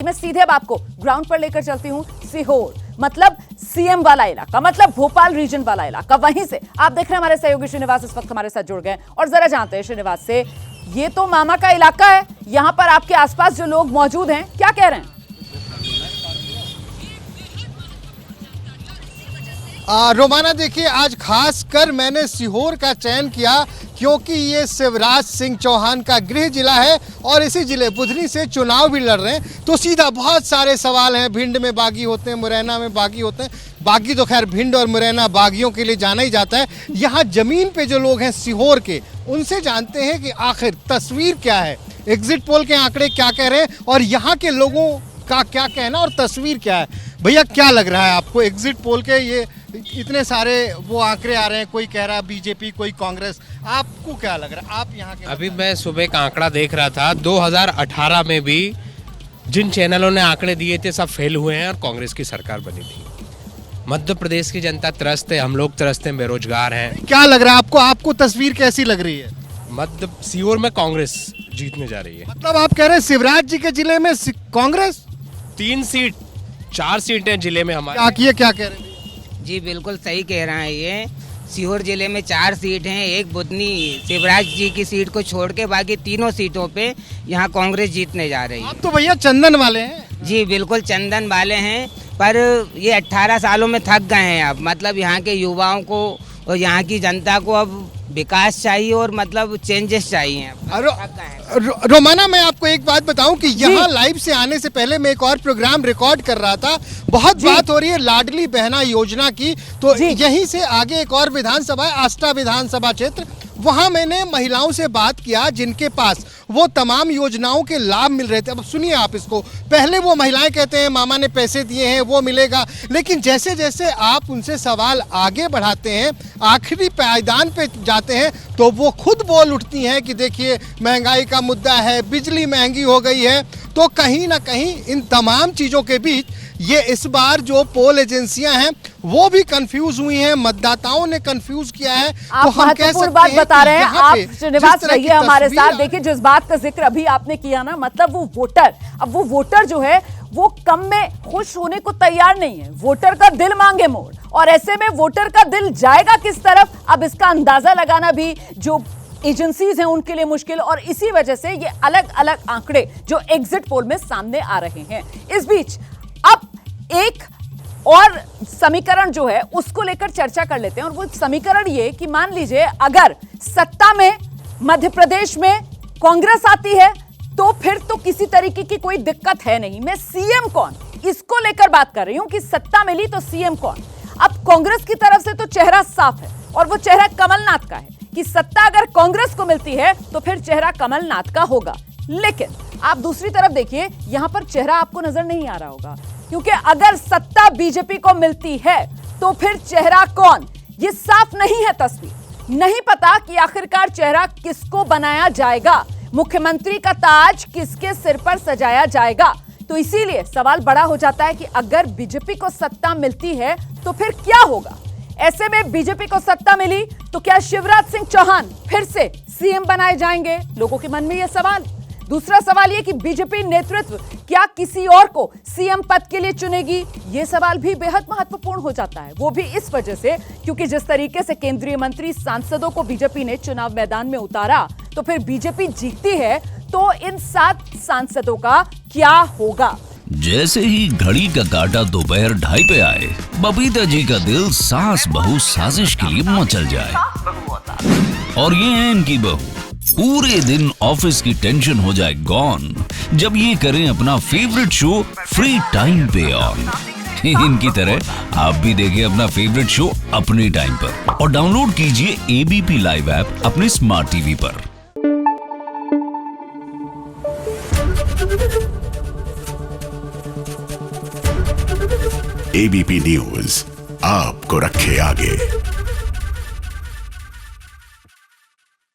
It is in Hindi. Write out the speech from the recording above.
मैं सीधे अब आपको ग्राउंड पर लेकर चलती हूं। सीहोर मतलब सीएम वाला इलाका, मतलब भोपाल रीजन वाला इलाका। वहीं से आप देख रहे हैं हमारे सहयोगी श्रीनिवास इस वक्त हमारे साथ जुड़ गए और जरा जानते हैं श्रीनिवास से, ये तो मामा का इलाका है, यहां पर आपके आसपास जो लोग मौजूद हैं क्या कह रहे हैं? रोमाना देखिए, आज खास कर मैंने सीहोर का चयन किया क्योंकि ये शिवराज सिंह चौहान का गृह जिला है और इसी जिले बुधनी से चुनाव भी लड़ रहे हैं। तो सीधा बहुत सारे सवाल हैं। भिंड में बागी होते हैं, मुरैना में बागी होते हैं। बागी तो खैर भिंड और मुरैना बागियों के लिए जाना ही जाता है। यहाँ जमीन पे जो लोग हैं सीहोर के, उनसे जानते हैं कि आखिर तस्वीर क्या है, एग्जिट पोल के आंकड़े क्या कह रहे हैं और यहाँ के लोगों का क्या कहना और तस्वीर क्या है। भैया क्या लग रहा है आपको, एग्जिट पोल के ये इतने सारे वो आंकड़े आ रहे हैं, कोई कह रहा है बीजेपी, कोई कांग्रेस, आपको क्या लग रहा है? आप यहाँ के अभी मैं सुबह का आंकड़ा देख रहा था, 2018 में भी जिन चैनलों ने आंकड़े दिए थे सब फेल हुए हैं और कांग्रेस की सरकार बनी थी। मध्य प्रदेश की जनता त्रस्त है, हम लोग त्रस्त हैं, बेरोजगार हैं। क्या लग रहा है आपको, आपको तस्वीर कैसी लग रही है? मध्य सीहोर में कांग्रेस जीतने जा रही है। मतलब आप कह रहे हैं शिवराज जी के जिले में कांग्रेस 4 सीटें जिले में हमारे। क्या कह रहे हैं? जी बिल्कुल सही कह रहा है। ये सीहोर जिले में 4 सीट हैं, एक बुधनी शिवराज जी की सीट को छोड़ के बाकी तीनों सीटों पे यहाँ कांग्रेस जीतने जा रही है। आप तो भैया चंदन वाले हैं। जी बिल्कुल चंदन वाले हैं, पर ये 18 सालों में थक गए हैं अब। मतलब यहाँ के युवाओं को और यहाँ की जनता को अब विकास चाहिए और मतलब चेंजेस चाहिए। रोमाना, मैं आपको एक बात बताऊं कि यहाँ लाइव से आने से पहले मैं एक और प्रोग्राम रिकॉर्ड कर रहा था। बहुत बात हो रही है लाडली बहना योजना की, तो यहीं से आगे एक और विधानसभा है, आष्टा विधानसभा क्षेत्र। वहां मैंने महिलाओं से बात किया जिनके पास वो तमाम योजनाओं के लाभ मिल रहे थे। अब सुनिए आप इसको। पहले वो महिलाएं कहते हैं मामा ने पैसे दिए हैं वो मिलेगा, लेकिन जैसे जैसे आप उनसे सवाल आगे बढ़ाते हैं, आखिरी पायदान पे जाते हैं, तो वो खुद बोल उठती हैं कि देखिए महंगाई का मुद्दा है, बिजली महंगी हो गई है। तो कहीं ना कहीं इन तमाम चीज़ों के बीच ये इस बार जो पोल एजेंसियां हैं वो भी कंफ्यूज हुई हैं, मतदाताओं ने कंफ्यूज किया है। आप तो हम कह सकते बात बता रहे हैं। आप श्रीनिवास रहिए हमारे साथ। देखिए जिस बात का जिक्र अभी आपने किया ना, मतलब वो वोटर, अब वो वोटर जो है वो कम में खुश होने को तैयार नहीं है। वोटर का दिल मांगे मोड़, और ऐसे में वोटर का दिल जाएगा किस तरफ, अब इसका अंदाजा लगाना भी जो एजेंसीज हैं उनके लिए मुश्किल। और इसी वजह से ये अलग अलग आंकड़े जो एग्जिट पोल में सामने आ रहे हैं। इस बीच अब एक और समीकरण जो है उसको लेकर चर्चा कर लेते हैं, और वो समीकरण ये कि मान लीजिए अगर सत्ता में मध्य प्रदेश में कांग्रेस आती है तो फिर तो किसी तरीके की कोई दिक्कत है नहीं। मैं सीएम कौन, इसको लेकर बात कर रही हूं कि सत्ता मिली तो सीएम कौन। अब कांग्रेस की तरफ से तो चेहरा साफ है, और वो चेहरा कमलनाथ का है कि सत्ता अगर कांग्रेस को मिलती है तो फिर चेहरा कमलनाथ का होगा। लेकिन आप दूसरी तरफ देखिए, यहां पर चेहरा आपको नजर नहीं आ रहा होगा, क्योंकि अगर सत्ता बीजेपी को मिलती है तो फिर चेहरा कौन, ये साफ नहीं है तस्वीर। नहीं पता कि आखिरकार चेहरा किसको बनाया जाएगा, मुख्यमंत्री का ताज किसके सिर पर सजाया जाएगा। तो इसीलिए सवाल बड़ा हो जाता है कि अगर बीजेपी को सत्ता मिलती है तो फिर क्या होगा। ऐसे में बीजेपी को सत्ता मिली तो क्या शिवराज सिंह चौहान फिर से सीएम बनाए जाएंगे, लोगों के मन में यह सवाल। दूसरा सवाल यह कि बीजेपी नेतृत्व क्या किसी और को सीएम पद के लिए चुनेगी, यह सवाल भी बेहद महत्वपूर्ण हो जाता है। वो भी इस वजह से क्योंकि जिस तरीके से केंद्रीय मंत्री सांसदों को बीजेपी ने चुनाव मैदान में उतारा, तो फिर बीजेपी जीतती है तो इन 7 सांसदों का क्या होगा। जैसे ही घड़ी का काटा दोपहर 2:30 पे आए, बबीता जी का दिल सास बहू साजिश के लिए मचल जाए। और ये है इनकी बहू, पूरे दिन ऑफिस की टेंशन हो जाए गॉन जब ये करें अपना फेवरेट शो फ्री टाइम पे ऑन। इनकी तरह आप भी देखें अपना फेवरेट शो अपने टाइम पर और डाउनलोड कीजिए एबीपी लाइव ऐप अपने स्मार्ट टीवी पर। एबीपी न्यूज आपको रखे आगे।